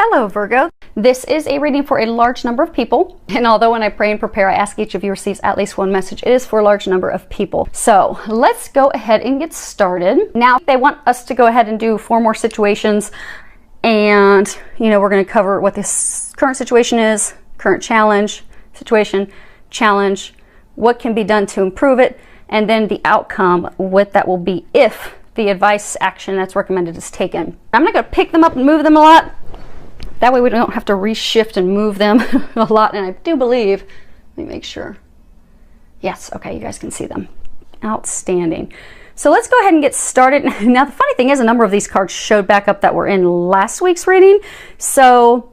Hello Virgo, this is a reading for a large number of people, and although when I pray and prepare I ask each of you receives at least one message, it is for a large number of people. So let's go ahead and get started. Now they want us to go ahead and do 4 more situations, and we're going to cover what this current situation is, current challenge, situation, challenge, what can be done to improve it, and then the outcome, what that will be if the advice action that's recommended is taken. I'm not going to pick them up and move them a lot. That way we don't have to reshift and move them a lot. And I do believe, let me make sure. Yes, okay, you guys can see them. Outstanding. So let's go ahead and get started. Now the funny thing is a number of these cards showed back up that were in last week's reading. So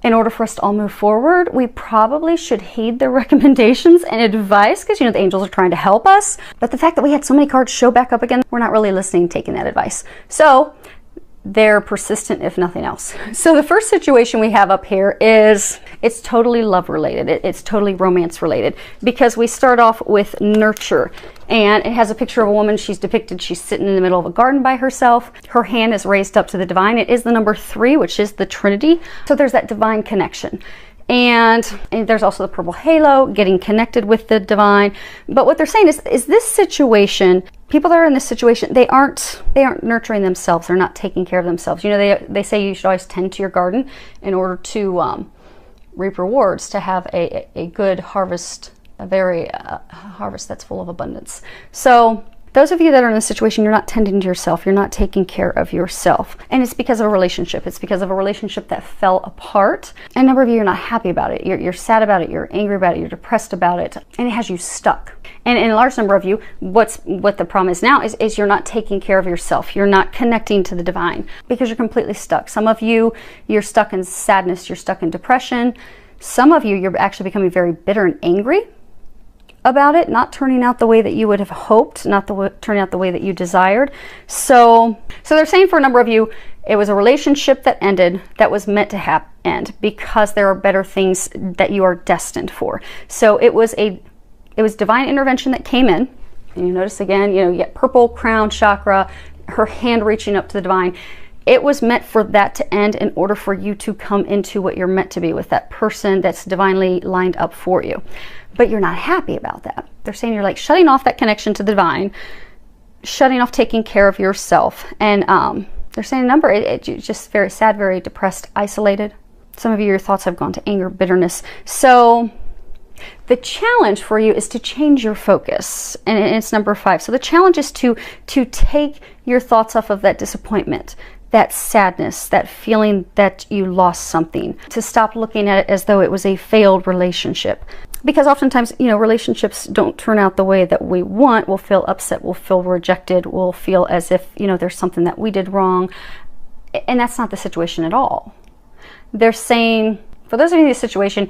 in order for us to all move forward, we probably should heed their recommendations and advice because the angels are trying to help us. But the fact that we had so many cards show back up again, we're not really listening, taking that advice. So they're persistent if nothing else. So the first situation we have up here is, it's totally love related. It's totally romance related because we start off with nurture, and it has a picture of a woman. She's depicted, she's sitting in the middle of a garden by herself. Her hand is raised up to the divine. It is the number 3, which is the Trinity. So there's that divine connection. And there's also the purple halo, getting connected with the divine. But what they're saying is this situation, people that are in this situation, they aren't nurturing themselves. They're not taking care of themselves. They say you should always tend to your garden in order to reap rewards, to have a good harvest, a harvest that's full of abundance. So those of you that are in this situation, you're not tending to yourself. You're not taking care of yourself. And it's because of a relationship. It's because of a relationship that fell apart. And a number of you are not happy about it. You're sad about it. You're angry about it. You're depressed about it. And it has you stuck. And in a large number of you, what the problem is now is you're not taking care of yourself. You're not connecting to the divine because you're completely stuck. Some of you, you're stuck in sadness. You're stuck in depression. Some of you, you're actually becoming very bitter and angry about it, not turning out the way that you would have hoped, not turning out the way that you desired. So they're saying for a number of you, it was a relationship that ended that was meant to end because there are better things that you are destined for. So it was divine intervention that came in. And you notice again, you get purple crown chakra, her hand reaching up to the divine. It was meant for that to end in order for you to come into what you're meant to be with that person that's divinely lined up for you. But you're not happy about that. They're saying you're like shutting off that connection to the divine, shutting off taking care of yourself. And they're saying a number, it's just very sad, very depressed, isolated. Some of you, your thoughts have gone to anger, bitterness. So the challenge for you is to change your focus, and it's number 5. So the challenge is to take your thoughts off of that disappointment, that sadness, that feeling that you lost something, to stop looking at it as though it was a failed relationship. Because oftentimes, relationships don't turn out the way that we want. We'll feel upset, we'll feel rejected, we'll feel as if, there's something that we did wrong. And that's not the situation at all. They're saying, for those of you in this situation,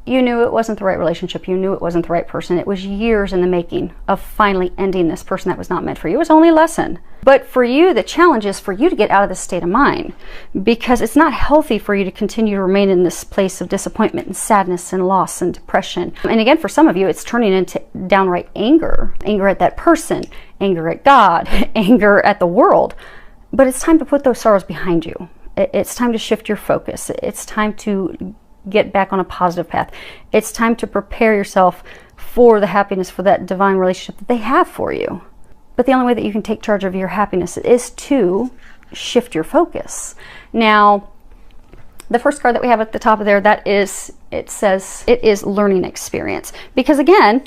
you knew it wasn't the right relationship. You knew it wasn't the right person. It was years in the making of finally ending this person that was not meant for you. It was only a lesson. But for you, the challenge is for you to get out of this state of mind, because it's not healthy for you to continue to remain in this place of disappointment and sadness and loss and depression. And again, for some of you, it's turning into downright anger. Anger at that person, anger at God, anger at the world. But it's time to put those sorrows behind you. It's time to shift your focus. It's time to get back on a positive path. It's time to prepare yourself for the happiness, for that divine relationship that they have for you. But the only way that you can take charge of your happiness is to shift your focus. Now, the first card that we have at the top of there, it says it is learning experience. Because again,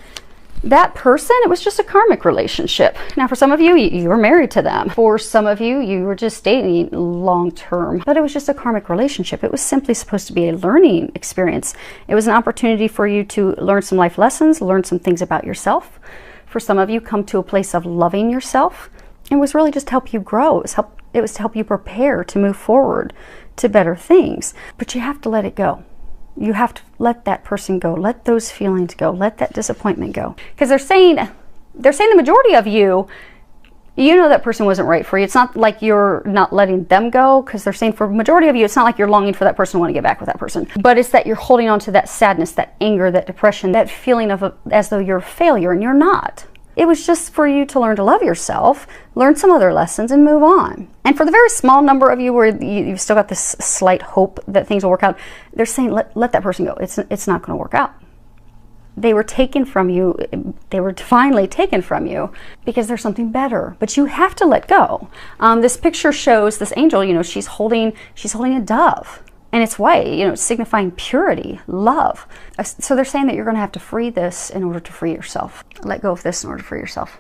that person, it was just a karmic relationship. Now, for some of you, you were married to them. For some of you, you were just dating long term. But it was just a karmic relationship. It was simply supposed to be a learning experience. It was an opportunity for you to learn some life lessons, learn some things about yourself. For some of you, come to a place of loving yourself. It was really just to help you grow. It was to help you prepare to move forward to better things. But you have to let it go. You have to let that person go. Let those feelings go. Let that disappointment go. Because they're saying the majority of you, that person wasn't right for you. It's not like you're not letting them go, because they're saying for the majority of you, it's not like you're longing for that person, want to get back with that person. But it's that you're holding on to that sadness, that anger, that depression, that feeling of as though you're a failure, and you're not. It was just for you to learn to love yourself, learn some other lessons, and move on. And for the very small number of you where you've still got this slight hope that things will work out, they're saying, let that person go. It's not going to work out. They were taken from you. They were divinely taken from you because there's something better. But you have to let go. This picture shows this angel, you know, she's holding a dove. And it's white, you know, signifying purity, love. So they're saying that you're going to have to free this in order to free yourself. Let go of this in order to free yourself.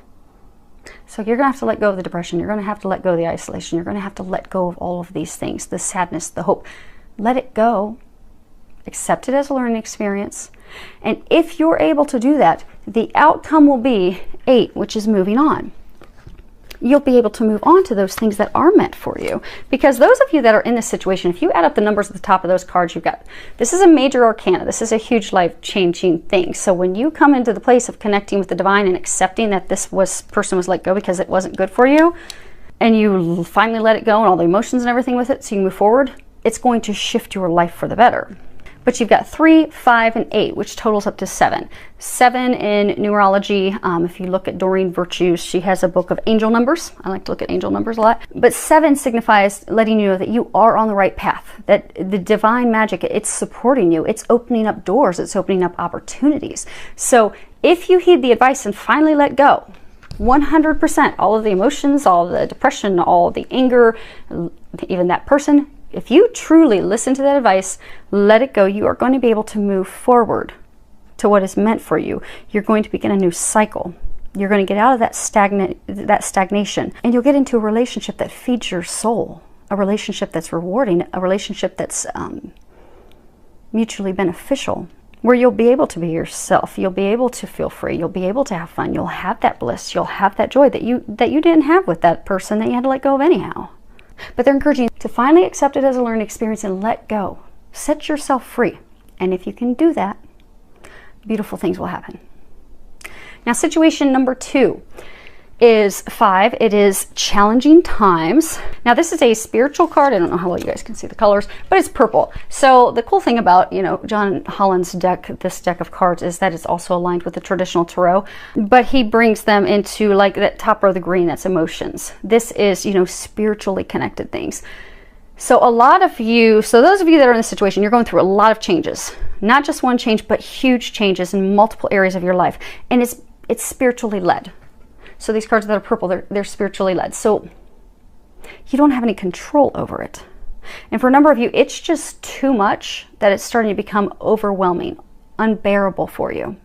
So you're going to have to let go of the depression. You're going to have to let go of the isolation. You're going to have to let go of all of these things, the sadness, the hope. Let it go. Accept it as a learning experience. And if you're able to do that, the outcome will be 8, which is moving on. You'll be able to move on to those things that are meant for you. Because those of you that are in this situation, if you add up the numbers at the top of those cards you've got, this is a major arcana. This is a huge life-changing thing. So when you come into the place of connecting with the divine and accepting that this person was let go because it wasn't good for you, and you finally let it go and all the emotions and everything with it so you move forward, it's going to shift your life for the better. But you've got 3, 5, and 8, which totals up to 7. 7 in numerology. If you look at Doreen Virtue's, she has a book of angel numbers. I like to look at angel numbers a lot. But 7 signifies letting you know that you are on the right path, that the divine magic, it's supporting you. It's opening up doors. It's opening up opportunities. So if you heed the advice and finally let go, 100%, all of the emotions, all the depression, all the anger, even that person, if you truly listen to that advice, let it go, you are going to be able to move forward to what is meant for you. You're going to begin a new cycle. You're going to get out of that stagnation, and you'll get into a relationship that feeds your soul, a relationship that's rewarding, a relationship that's mutually beneficial, where you'll be able to be yourself. You'll be able to feel free. You'll be able to have fun. You'll have that bliss. You'll have that joy that you didn't have with that person that you had to let go of anyhow. But they're encouraging you to finally accept it as a learning experience and let go. Set yourself free. And if you can do that, beautiful things will happen. Now, situation number 2 is 5. It is challenging times. Now, this is a spiritual card. I don't know how well you guys can see the colors, but it's purple. So the cool thing about, you know, John Holland's deck, this deck of cards, is that it's also aligned with the traditional tarot, but he brings them into like that top row, the green, that's emotions. This is, you know, spiritually connected things. So a lot of you, so those of you that are in this situation, you're going through a lot of changes, not just one change, but huge changes in multiple areas of your life. And it's spiritually led. So these cards that are purple, they're spiritually led. So you don't have any control over it. And for a number of you, it's just too much that it's starting to become overwhelming, unbearable for you.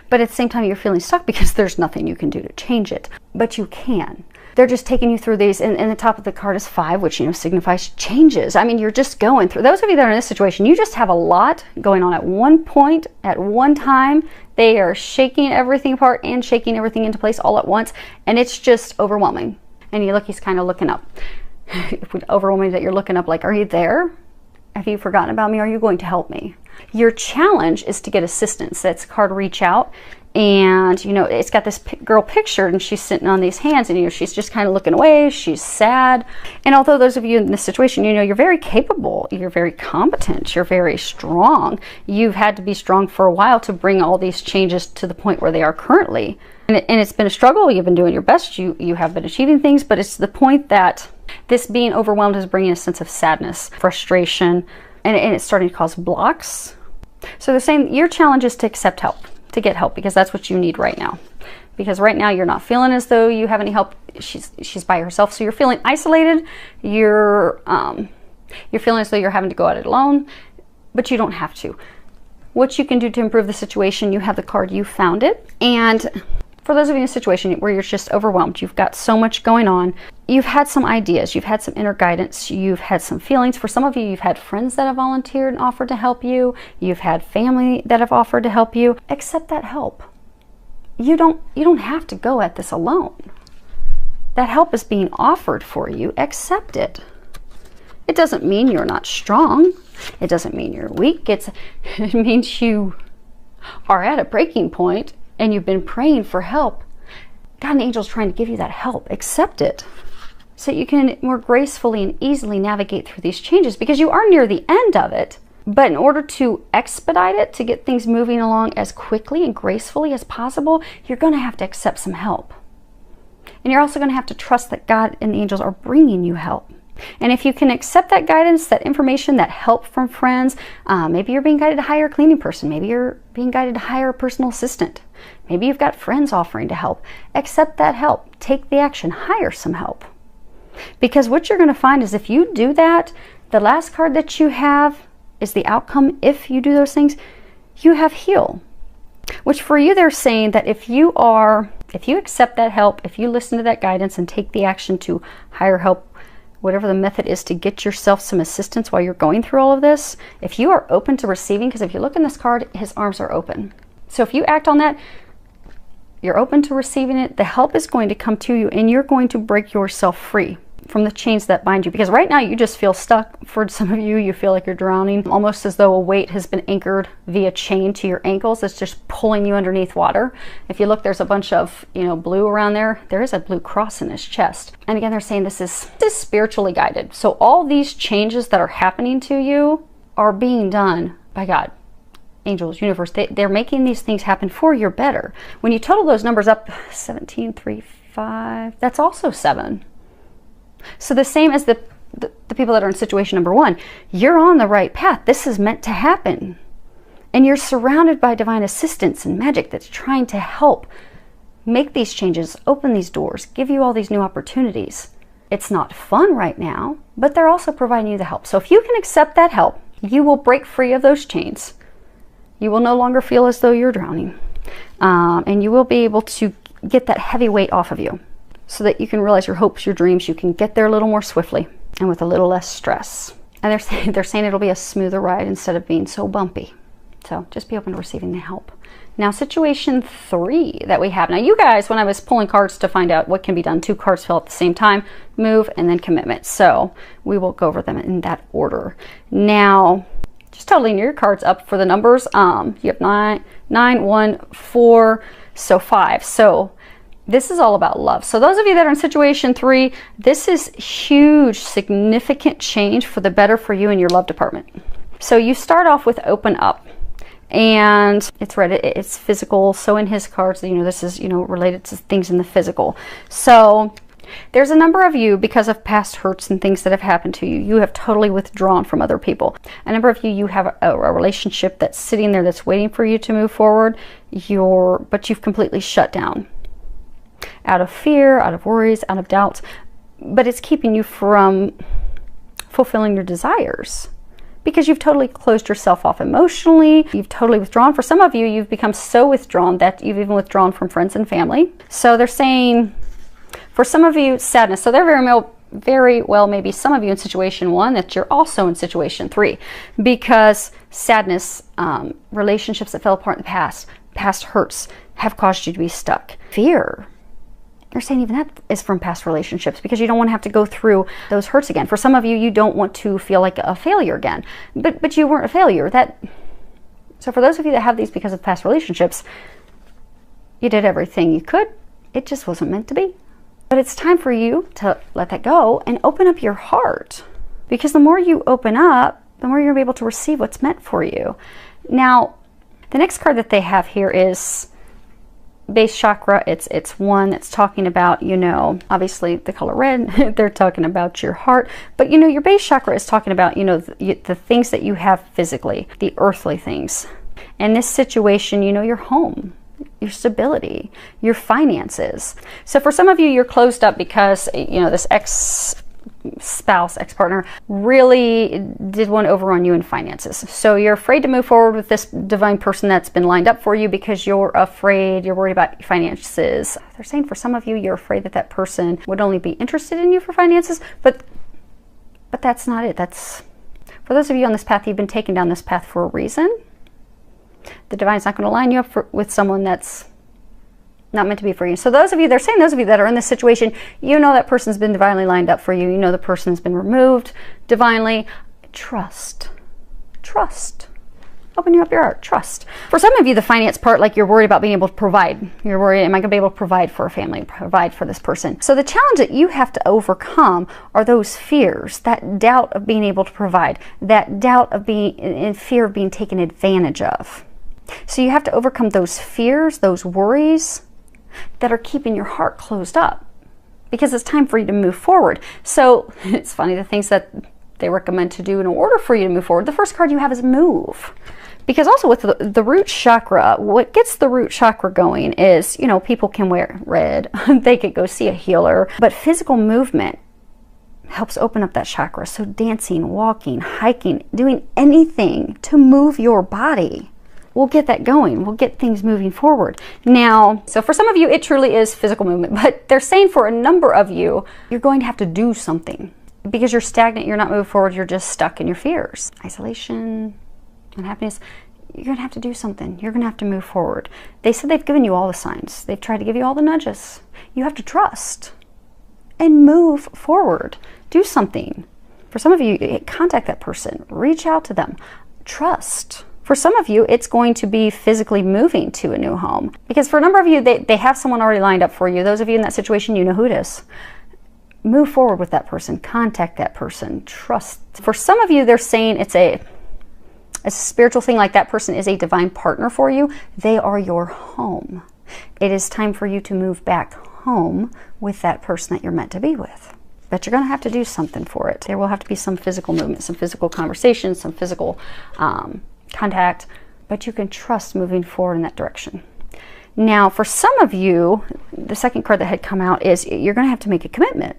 But at the same time, you're feeling stuck because there's nothing you can do to change it. But you can. They're just taking you through these, and the top of the card is 5, which, you know, signifies changes. I mean, you're just going through. Those of you that are in this situation, you just have a lot going on at one point, at one time. They are shaking everything apart and shaking everything into place all at once, and it's just overwhelming. And you look, he's kind of looking up. Overwhelming that you're looking up like, are you there? Have you forgotten about me? Are you going to help me? Your challenge is to get assistance. That's card reach out. And, you know, it's got this girl pictured, and she's sitting on these hands, and, you know, she's just kind of looking away. She's sad. And although those of you in this situation, you know, you're very capable, you're very competent, you're very strong. You've had to be strong for a while to bring all these changes to the point where they are currently. And it's been a struggle. You've been doing your best. You have been achieving things, but it's the point that this being overwhelmed is bringing a sense of sadness, frustration, and it's starting to cause blocks. So they're saying your challenge is to accept help. To get help, because that's what you need right now. Because right now you're not feeling as though you have any help. She's by herself, so you're feeling isolated. You're feeling as though you're having to go at it alone, but you don't have to. What you can do to improve the situation, you have the card You Found It. And for those of you in a situation where you're just overwhelmed, you've got so much going on, you've had some ideas, you've had some inner guidance, you've had some feelings. For some of you, you've had friends that have volunteered and offered to help you. You've had family that have offered to help you. Accept that help. You don't have to go at this alone. That help is being offered for you. Accept it. It doesn't mean you're not strong. It doesn't mean you're weak. It means you are at a breaking point and you've been praying for help. God and angels trying to give you that help. Accept it so you can more gracefully and easily navigate through these changes, because you are near the end of it. But in order to expedite it, to get things moving along as quickly and gracefully as possible, you're going to have to accept some help. And you're also going to have to trust that God and the angels are bringing you help. And if you can accept that guidance, that information, that help from friends, maybe you're being guided to hire a cleaning person. Maybe you're being guided to hire a personal assistant. Maybe you've got friends offering to help. Accept that help. Take the action. Hire some help. Because what you're going to find is if you do that, the last card that you have is the outcome. If you do those things, you have heal. Which for you, they're saying that if you accept that help, if you listen to that guidance and take the action to hire help, whatever the method is to get yourself some assistance while you're going through all of this, if you are open to receiving, because if you look in this card, his arms are open. So if you act on that, you're open to receiving it, the help is going to come to you and you're going to break yourself free from the chains that bind you. Because right now you just feel stuck. For some of you, you feel like you're drowning, almost as though a weight has been anchored via chain to your ankles. It's just pulling you underneath water. If you look, there's a bunch of, blue around there. There is a blue cross in his chest. And again, they're saying this is spiritually guided. So all these changes that are happening to you are being done by God, angels, universe. They're making these things happen for your better. When you total those numbers up, 17, 3, 5, that's also 7. So the same as the people that are in situation number 1, you're on the right path. This is meant to happen. And you're surrounded by divine assistance and magic that's trying to help make these changes, open these doors, give you all these new opportunities. It's not fun right now, but they're also providing you the help. So if you can accept that help, you will break free of those chains. You will no longer feel as though you're drowning. And you will be able to get that heavy weight off of you, so that you can realize your hopes, your dreams, you can get there a little more swiftly and with a little less stress. And they're saying it'll be a smoother ride instead of being so bumpy. So just be open to receiving the help. Now, situation 3 that we have. Now, you guys, when I was pulling cards to find out what can be done, 2 cards fell at the same time, move and then commitment. So we will go over them in that order. Now, just totaling your cards up for the numbers. You have 9, 1, 4, so 5. So this is all about love. So those of you that are in situation 3, this is huge, significant change for the better for you in your love department. So you start off with open up, and it's red, it's physical. So in his cards, this is, related to things in the physical. So there's a number of you, because of past hurts and things that have happened to you, you have totally withdrawn from other people. A number of you have a relationship that's sitting there that's waiting for you to move forward, but you've completely shut down. Out of fear, out of worries, out of doubts, but it's keeping you from fulfilling your desires because you've totally closed yourself off emotionally. You've totally withdrawn. For some of you, you've become so withdrawn that you've even withdrawn from friends and family. So they're saying, for some of you, sadness. So they're very well, maybe some of you in situation 1, that you're also in situation 3, because sadness, relationships that fell apart in the past hurts have caused you to be stuck. Fear. They're saying even that is from past relationships, because you don't want to have to go through those hurts again. For some of you, you don't want to feel like a failure again, but you weren't a failure. So for those of you that have these because of past relationships, you did everything you could. It just wasn't meant to be. But it's time for you to let that go and open up your heart, because the more you open up, the more you're able to receive what's meant for you. Now, the next card that they have here is base chakra. It's one that's talking about, obviously the color red. They're talking about your heart, but your base chakra is talking about, the things that you have physically, the earthly things. In this situation, your home, your stability, your finances. So for some of you, you're closed up because, this ex-spouse, ex-partner really did want to overrun you in finances. So you're afraid to move forward with this divine person that's been lined up for you because you're afraid, you're worried about finances. They're saying for some of you, you're afraid that that person would only be interested in you for finances, but that's not it. That's, for those of you on this path, you've been taken down this path for a reason. The divine's not going to line you up with someone that's not meant to be for you. So those of you, they're saying those of you that are in this situation, that person's been divinely lined up for you. The person's been removed divinely. Trust. Open you up your heart. Trust. For some of you, the finance part, like you're worried about being able to provide. You're worried, am I going to be able to provide for a family, provide for this person? So the challenge that you have to overcome are those fears, that doubt of being able to provide, that doubt of being in fear of being taken advantage of. So you have to overcome those fears, those worries that are keeping your heart closed up, because it's time for you to move forward. So it's funny, the things that they recommend to do in order for you to move forward. The first card you have is move. Because also with the root chakra, what gets the root chakra going is, you know, people can wear red, they could go see a healer, but physical movement helps open up that chakra. So dancing, walking, hiking, doing anything to move your body will get that going. We'll get things moving forward. Now, so for some of you, it truly is physical movement, but they're saying for a number of you, you're going to have to do something because you're stagnant, you're not moving forward, you're just stuck in your fears. Isolation, unhappiness, you're going to have to do something. You're going to have to move forward. They said they've given you all the signs. They've tried to give you all the nudges. You have to trust and move forward. Do something. For some of you, contact that person. Reach out to them. Trust. For some of you, it's going to be physically moving to a new home. Because for a number of you, they have someone already lined up for you. Those of you in that situation, you know who it is. Move forward with that person. Contact that person. Trust. For some of you, they're saying it's a spiritual thing, like that person is a divine partner for you. They are your home. It is time for you to move back home with that person that you're meant to be with. But you're going to have to do something for it. There will have to be some physical movement, some physical conversation, some physical contact, but you can trust moving forward in that direction. Now, for some of you, the second card that had come out is you're going to have to make a commitment.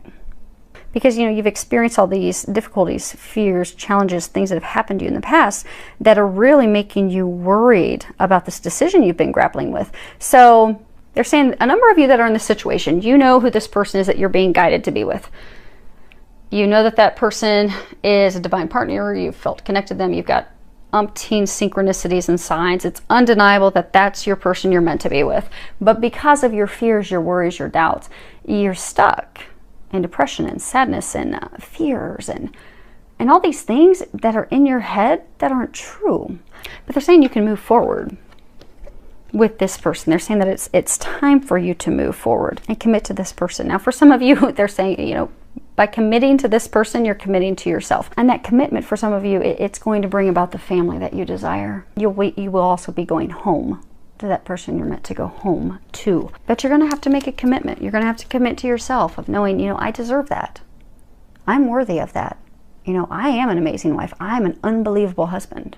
Because, you know, you've experienced all these difficulties, fears, challenges, things that have happened to you in the past that are really making you worried about this decision you've been grappling with. So they're saying a number of you that are in this situation, you know who this person is that you're being guided to be with. You know that that person is a divine partner. You've felt connected to them. You've got umpteen synchronicities and signs. It's undeniable that that's your person you're meant to be with. But because of your fears, your worries, your doubts, you're stuck and depression and sadness and fears and all these things that are in your head that aren't true. But they're saying you can move forward with this person. They're saying that it's time for you to move forward and commit to this person. Now, for some of you, they're saying, you know, by committing to this person, you're committing to yourself. And that commitment for some of you, it's going to bring about the family that you desire. You will also be going home to that person you're meant to go home to. But you're going to have to make a commitment. You're going to have to commit to yourself of knowing, you know, I deserve that. I'm worthy of that. You know, I am an amazing wife. I'm an unbelievable husband.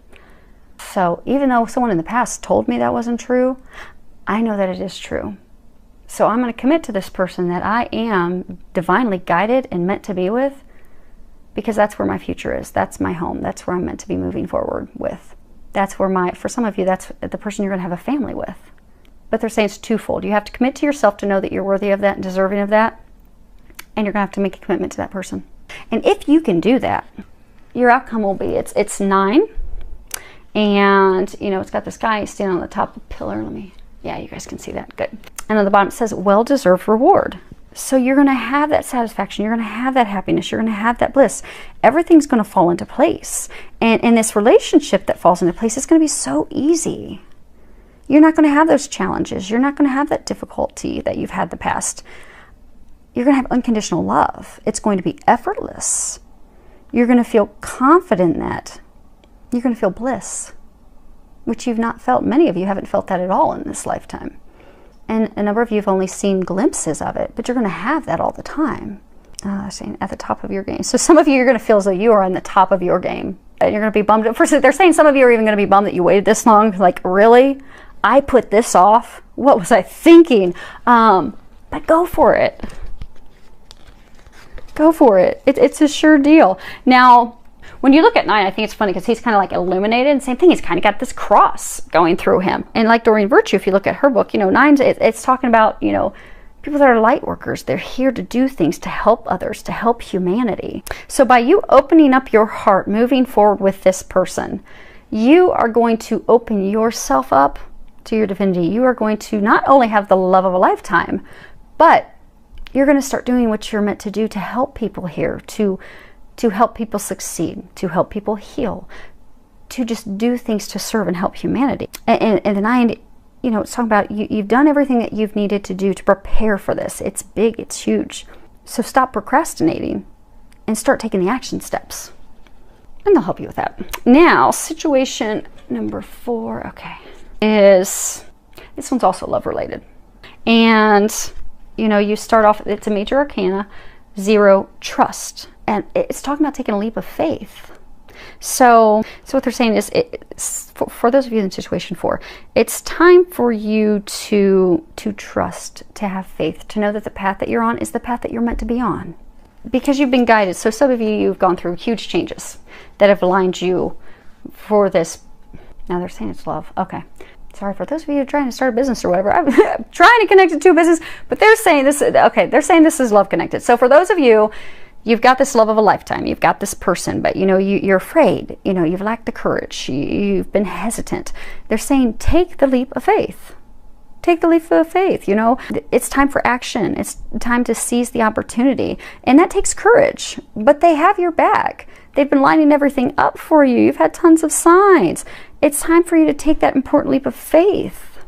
So even though someone in the past told me that wasn't true, I know that it is true. So I'm going to commit to this person that I am divinely guided and meant to be with, because that's where my future is. That's my home. That's where I'm meant to be moving forward with. That's where for some of you, that's the person you're going to have a family with. But they're saying it's twofold. You have to commit to yourself to know that you're worthy of that and deserving of that. And you're going to have to make a commitment to that person. And if you can do that, your outcome will be, it's 9. And, you know, it's got this guy standing on the top of the pillar. Yeah, you guys can see that. Good. And on the bottom it says, well-deserved reward. So you're going to have that satisfaction. You're going to have that happiness. You're going to have that bliss. Everything's going to fall into place. And in this relationship that falls into place, it's going to be so easy. You're not going to have those challenges. You're not going to have that difficulty that you've had in the past. You're going to have unconditional love. It's going to be effortless. You're going to feel confident in that. You're going to feel bliss, which you've not felt. Many of you haven't felt that at all in this lifetime. And a number of you have only seen glimpses of it, but you're going to have that all the time. Saying at the top of your game. So some of you, you're going to feel as though you are on the top of your game. And you're going to be bummed. First, they're saying some of you are even going to be bummed that you waited this long. Like, really? I put this off? What was I thinking? But go for it. Go for it. It's a sure deal. Now, when you look at 9, I think it's funny because he's kind of like illuminated, and same thing, he's kind of got this cross going through him. And like Doreen Virtue, if you look at her book, you know, 9, it's talking about, you know, people that are light workers. They're here to do things to help others, to help humanity. So by you opening up your heart, moving forward with this person, you are going to open yourself up to your divinity. You are going to not only have the love of a lifetime, but you're going to start doing what you're meant to do to help people here, to help people succeed, to help people heal, to just do things to serve and help humanity. And the 9, you know, it's talking about you've done everything that you've needed to do to prepare for this. It's big, it's huge. So stop procrastinating and start taking the action steps. And they'll help you with that. Now, situation number 4, okay, is, this one's also love related. And, you know, you start off, it's a major arcana, 0, trust. And it's talking about taking a leap of faith. So what they're saying is, for those of you in situation 4, it's time for you to trust, to have faith, to know that the path that you're on is the path that you're meant to be on. Because you've been guided. So some of you've gone through huge changes that have aligned you for this. Now they're saying it's love. Okay. Sorry, for those of you who are trying to start a business or whatever. I'm trying to connect it to a business, but they're saying this, okay, they're saying this is love connected. So for those of you, you've got this love of a lifetime. You've got this person, but you know, you're afraid. You know, you've lacked the courage. You've been hesitant. They're saying, take the leap of faith. Take the leap of faith. You know, it's time for action. It's time to seize the opportunity. And that takes courage, but they have your back. They've been lining everything up for you. You've had tons of signs. It's time for you to take that important leap of faith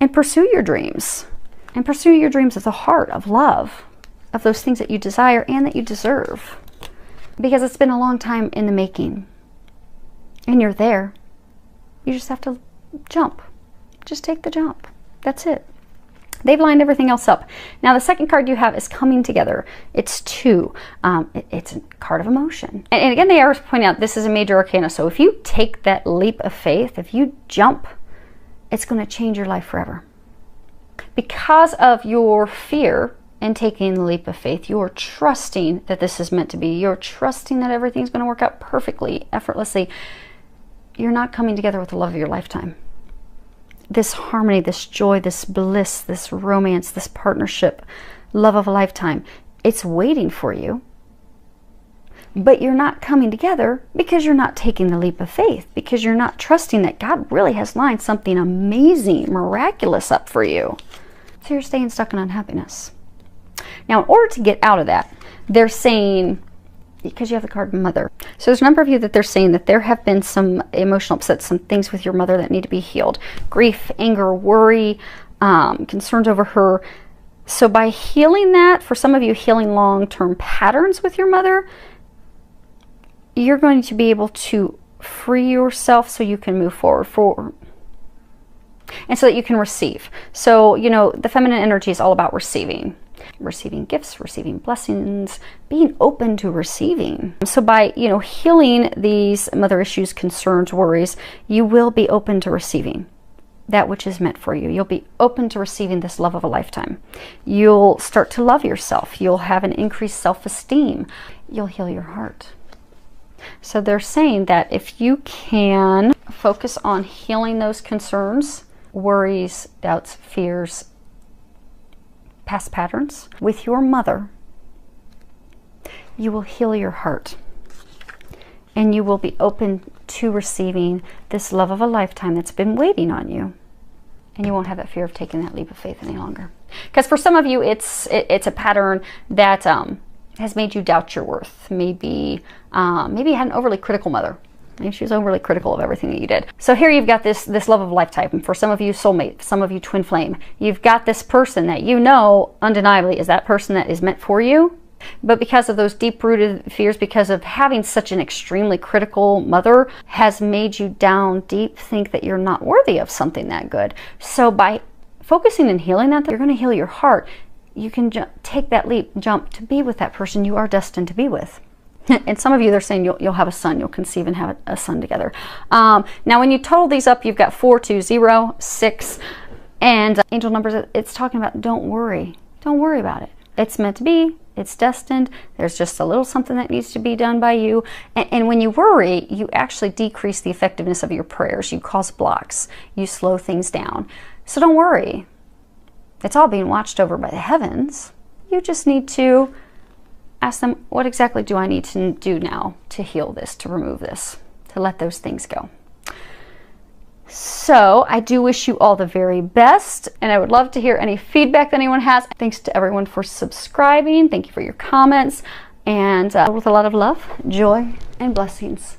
and pursue your dreams. And pursue your dreams of the heart, of love, of those things that you desire and that you deserve. Because it's been a long time in the making. And you're there. You just have to jump. Just take the jump. That's it. They've lined everything else up. Now the second card you have is coming together. It's 2. It's a card of emotion. And again, they are pointing out this is a major arcana. So if you take that leap of faith, if you jump, it's going to change your life forever. Because of your fear in taking the leap of faith, you're trusting that this is meant to be. You're trusting that everything's going to work out perfectly, effortlessly. You're not coming together with the love of your lifetime. This harmony, this joy, this bliss, this romance, this partnership, love of a lifetime, it's waiting for you. But you're not coming together because you're not taking the leap of faith, because you're not trusting that God really has lined something amazing, miraculous up for you. So you're staying stuck in unhappiness. Now, in order to get out of that, they're saying, because you have the card mother. So there's a number of you that they're saying that there have been some emotional upsets, some things with your mother that need to be healed. Grief, anger, worry, concerns over her. So by healing that, for some of you healing long-term patterns with your mother, you're going to be able to free yourself so you can move forward. And so that you can receive. So, you know, the feminine energy is all about receiving. Receiving gifts, receiving blessings, being open to receiving. So by, you know, healing these mother issues, concerns, worries, you will be open to receiving that which is meant for you. You'll be open to receiving this love of a lifetime. You'll start to love yourself. You'll have an increased self-esteem. You'll heal your heart. So they're saying that if you can focus on healing those concerns, worries, doubts, fears, past patterns with your mother, you will heal your heart and you will be open to receiving this love of a lifetime that's been waiting on you, and you won't have that fear of taking that leap of faith any longer. Because for some of you, it's a pattern that has made you doubt your worth. Maybe you had an overly critical mother. Maybe she was overly critical of everything that you did. So here you've got this love of a lifetime. For some of you, soulmate. Some of you, twin flame. You've got this person that you know undeniably is that person that is meant for you. But because of those deep-rooted fears, because of having such an extremely critical mother, has made you down deep, think that you're not worthy of something that good. So by focusing and healing that, you're going to heal your heart. You can take that leap, jump to be with that person you are destined to be with. And some of you, they're saying you'll have a son, you'll conceive and have a son together. Now, when you total these up, you've got 4, 2, 0, 6, and angel numbers. It's talking about don't worry. Don't worry about it. It's meant to be. It's destined. There's just a little something that needs to be done by you. And when you worry, you actually decrease the effectiveness of your prayers. You cause blocks. You slow things down. So don't worry. It's all being watched over by the heavens. You just need to ask them, what exactly do I need to do now to heal this, to remove this, to let those things go? So I do wish you all the very best, and I would love to hear any feedback that anyone has. Thanks to everyone for subscribing. Thank you for your comments, and with a lot of love, joy, and blessings.